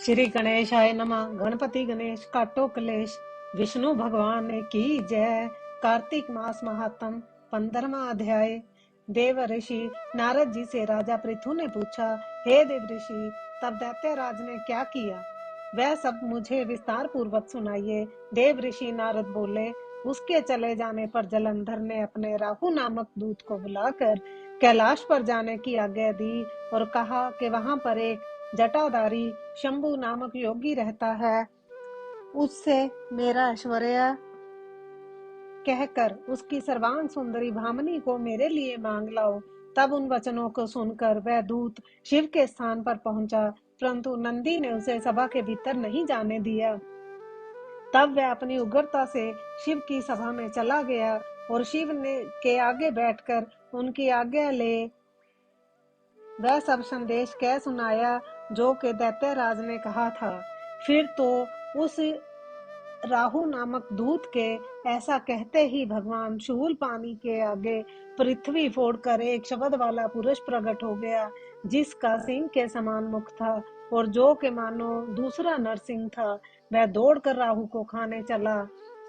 श्री गणेशाय नमः। गणपति गणेश काटो कलेश। विष्णु भगवान की जय। कार्तिक मास महात्म 15वां अध्याय। देव ऋषि नारद जी से राजा पृथु ने पूछा, हे देव ऋषि, तब दैत्यराज ने क्या किया, वह सब मुझे विस्तार पूर्वक सुनाइए। देव ऋषि नारद बोले, उसके चले जाने पर जलंधर ने अपने राहु नामक दूत को बुलाकर कैलाश पर जाने की आज्ञा दी और कहा कि वहां पर एक जटाधारी शंभु नामक योगी रहता है, उससे मेरा ऐश्वर्य कहकर उसकी सर्वांग सुंदरी भामनी को मेरे लिए मांग लाओ। तब उन वचनों को सुनकर वह दूत शिव के स्थान पर पहुंचा, परंतु नंदी ने उसे सभा के भीतर नहीं जाने दिया। तब वह अपनी उग्रता से शिव की सभा में चला गया और शिव ने के आगे बैठकर उनकी आज्ञा ले वह सब संदेश कह सुनाया जो कि दैत्यराज ने कहा था। फिर तो उस राहु नामक दूत के ऐसा कहते ही भगवान शूल पानी के आगे पृथ्वी फोड़कर एक शब्द वाला पुरुष प्रकट हो गया, जिसका सिंह के समान मुख था और जो के मानो दूसरा नरसिंह था। वह दौड़कर राहु को खाने चला।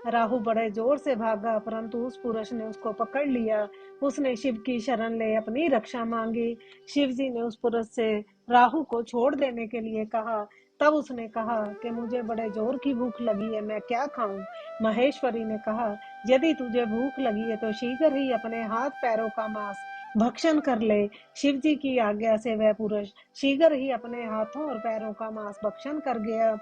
राहु बड़े जोर से भागा, परंतु उस पुरुष ने उसको पकड़ लिया। उसने शिव की शरण ले अपनी रक्षा मांगी। शिव जी ने उस पुरुष से राहु को छोड़ देने के लिए कहा। तब उसने कहा कि मुझे बड़े जोर की भूख लगी है, मैं क्या खाऊं। महेश्वरी ने कहा, यदि तुझे भूख लगी है तो शीघ्र ही अपने हाथ पैरों का मांस भक्षण कर ले। शिव जी की आज्ञा से वह पुरुष शीघ्र ही अपने हाथों और पैरों का मांस भक्षण कर गया।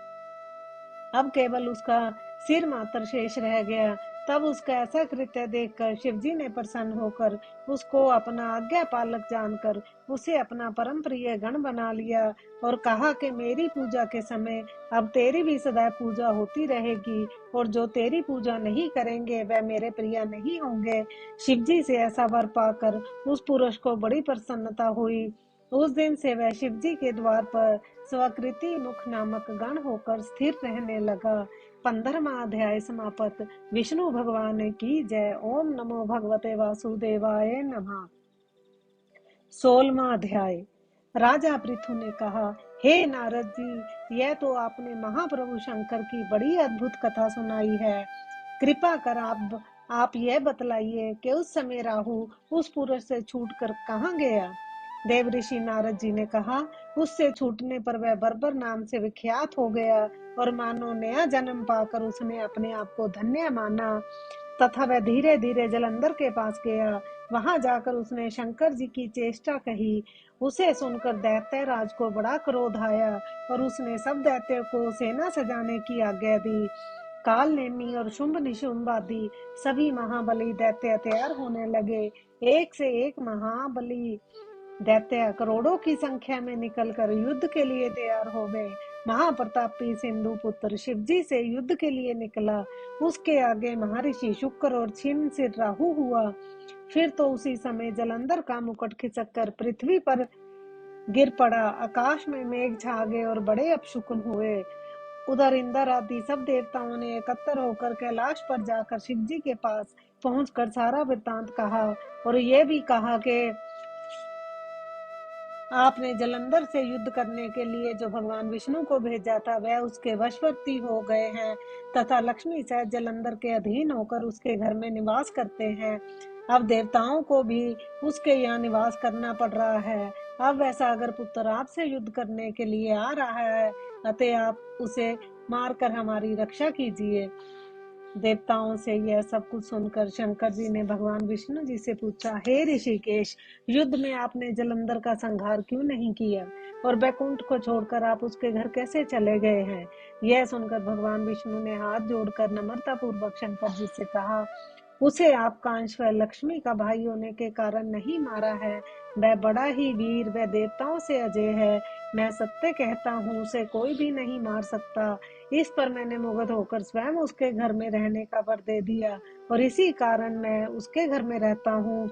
अब केवल उसका सिर मात्र शेष रह गया। तब उसका ऐसा कृत्य देखकर शिवजी ने प्रसन्न होकर उसको अपना आज्ञा पालक जानकर उसे अपना परम प्रिय गण बना लिया और कहा कि मेरी पूजा के समय अब तेरी भी सदैव पूजा होती रहेगी और जो तेरी पूजा नहीं करेंगे वह मेरे प्रिय नहीं होंगे। शिवजी से ऐसा वर पाकर उस पुरुष को बड़ी प्रसन्नता हुई। उस दिन से वह शिवजी के द्वार पर स्वाकृति मुख नामक गण होकर स्थिर रहने लगा। 15वां अध्याय समाप्त। विष्णु भगवान की जय। ओम नमो भगवते वासुदेवाय नमः। 16वां अध्याय। राजा पृथु ने कहा, हे नारद जी, यह तो आपने महाप्रभु शंकर की बड़ी अद्भुत कथा सुनाई है। कृपा कर आप यह बतलाइए कि उस समय राहु उस पुरुष से छूटकर कहाँ गया। देव ऋषि नारद जी ने कहा, उससे छूटने पर वह बर्बर नाम से विख्यात हो गया और मानो नया जन्म पाकर उसने अपने आप को धन्य माना तथा वह धीरे धीरे जलंधर के पास गया। वहां जाकर उसने शंकर जी की चेष्टा कही। उसे सुनकर दैत्यराज को बड़ा क्रोध आया और उसने सब दैत्यों को सेना सजाने की आज्ञा दी। काल नेमी और शुंभ निशुंभ आदि सभी महाबली दैत्य तैयार होने लगे। एक से एक महाबली दैत्य करोड़ों की संख्या में निकलकर युद्ध के लिए तैयार हो गए। महाप्रतापी सिंधु पुत्र शिवजी से युद्ध के लिए निकला। उसके आगे महर्षि शुक्र और छिन्न सिर राहु हुआ। फिर तो उसी समय जलंधर का मुकुट खिसककर पृथ्वी पर गिर पड़ा। आकाश में मेघ छा गए और बड़े अपशकुन हुए। उधर इंद्र आदि सब देवताओं ने एकत्र होकर कैलाश पर जाकर शिव जी के पास पहुंचकर सारा वृत्तांत कहा और ये भी कहा कि आपने जलंधर से युद्ध करने के लिए जो भगवान विष्णु को भेजा था वह उसके वशवर्ती हो गए हैं तथा लक्ष्मी सहित जलंधर के अधीन होकर उसके घर में निवास करते हैं। अब देवताओं को भी उसके यहाँ निवास करना पड़ रहा है। अब वह सागर पुत्र आपसे युद्ध करने के लिए आ रहा है, अतः आप उसे मारकर हमारी रक्षा कीजिए। देवताओं से यह सब कुछ सुनकर शंकर जी ने भगवान विष्णु जी से पूछा, हे ऋषिकेश, युद्ध में आपने जलंधर का संहार क्यों नहीं किया और बैकुंठ को छोड़कर आप उसके घर कैसे चले गए हैं। यह सुनकर भगवान विष्णु ने हाथ जोड़कर नम्रता पूर्वक शंकर जी से कहा, उसे आपका अंश व लक्ष्मी का भाई होने के कारण नहीं मारा है। वह बड़ा ही वीर व देवताओं से अजय है। मैं सत्य कहता हूँ, उसे कोई भी नहीं मार सकता। इस पर मैंने मुग्ध होकर स्वयं उसके घर में रहने का वर दे दिया और इसी कारण मैं उसके घर में रहता हूँ।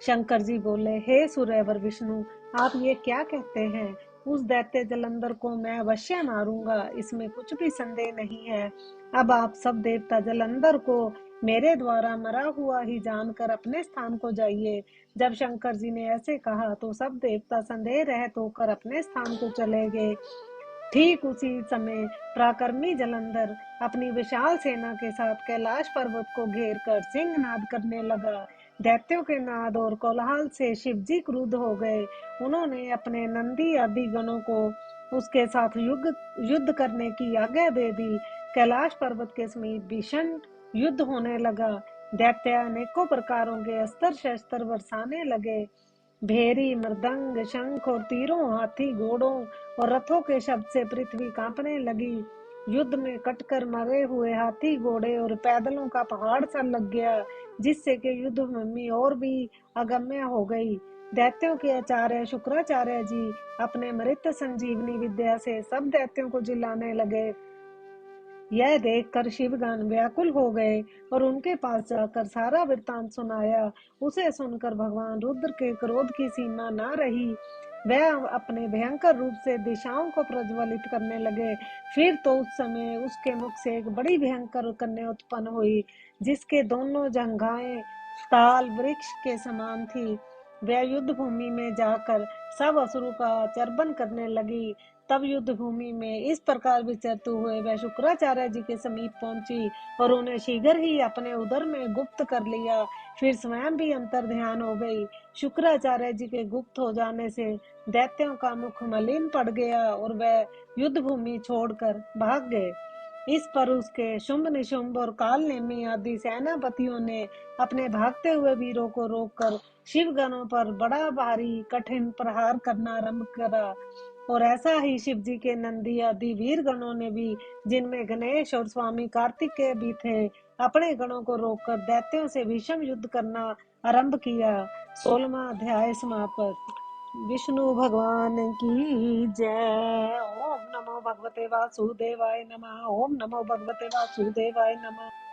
शंकर जी बोले, हे सूर्यवर विष्णु, आप ये क्या कहते हैं। उस दैत्य जलंधर को मैं अवश्य मारूंगा, इसमें कुछ भी संदेह नहीं है। अब आप सब देवता जलंधर को मेरे द्वारा मरा हुआ ही जानकर अपने स्थान को जाइए। जब शंकर जी ने ऐसे कहा तो सब देवता संदेह रहित होकर अपने स्थान को चले गए। ठीक उसी समय पराक्रमी जलंधर अपनी विशाल सेना के साथ कैलाश पर्वत को घेर कर सिंहनाद करने लगा। दैत्यों के नाद और कोलाहल से शिवजी क्रुद्ध हो गए। उन्होंने अपने नंदी आदि गणों को उसके साथ युद्ध करने की आज्ञा दे दी। कैलाश पर्वत के समीप भीषण युद्ध होने लगा। दैत्य अनेकों प्रकारों के अस्त्र शस्त्र बरसाने लगे। भेरी, मृदंग, शंख और तीरों, हाथी, घोड़ों और रथों के शब्द से पृथ्वी कांपने लगी। युद्ध में कटकर मरे हुए हाथी, घोड़े और पैदलों का पहाड़ सा लग गया, जिससे कि युद्ध भूमि और भी अगम्य हो गई। दैत्यों के आचार्य शुक्राचार्य जी अपने मृत संजीवनी विद्या से सब दैत्यों को जिलाने लगे। यह देखकर शिवगण व्याकुल हो गए और उनके पास जाकर सारा वृत्तांत सुनाया। उसे सुनकर भगवान रुद्र के क्रोध की सीमा न रही। वह अपने भयंकर रूप से दिशाओं को प्रज्वलित करने लगे। फिर तो उस समय उसके मुख से एक बड़ी भयंकर कन्या उत्पन्न हुई, जिसके दोनों जंघाएं ताल वृक्ष के समान थी। वह युद्ध भूमि में जाकर सब असुरों का चर्बन करने लगी। तब युद्ध भूमि में इस प्रकार विचरते हुए वह शुक्राचार्य जी के समीप पहुंची और उन्हें शीघ्र ही अपने उदर में गुप्त कर लिया। फिर स्वयं भी अंतर ध्यान हो गई। शुक्राचार्य जी के गुप्त हो जाने से दैत्यों का मुख मलिन पड़ गया और वह युद्ध भूमि छोड़कर भाग गए। इस पर उसके शुंभ निशुंभ और काल नेमी आदि सेनापतियों ने अपने भागते हुए वीरों को रोककर शिवगणों पर बड़ा भारी कठिन प्रहार करना आरंभ करा। और ऐसा ही शिव जी के नंदी आदि वीर गणों ने भी, जिनमें गणेश और स्वामी कार्तिकेय भी थे, अपने गणों को रोककर दैत्यों से भीषण युद्ध करना आरंभ किया। 16वां अध्याय समाप्त। विष्णु भगवान की जय। ओम नमो भगवते वासुदेवाय नमः। ओम नमो भगवते वासुदेवाय नमः।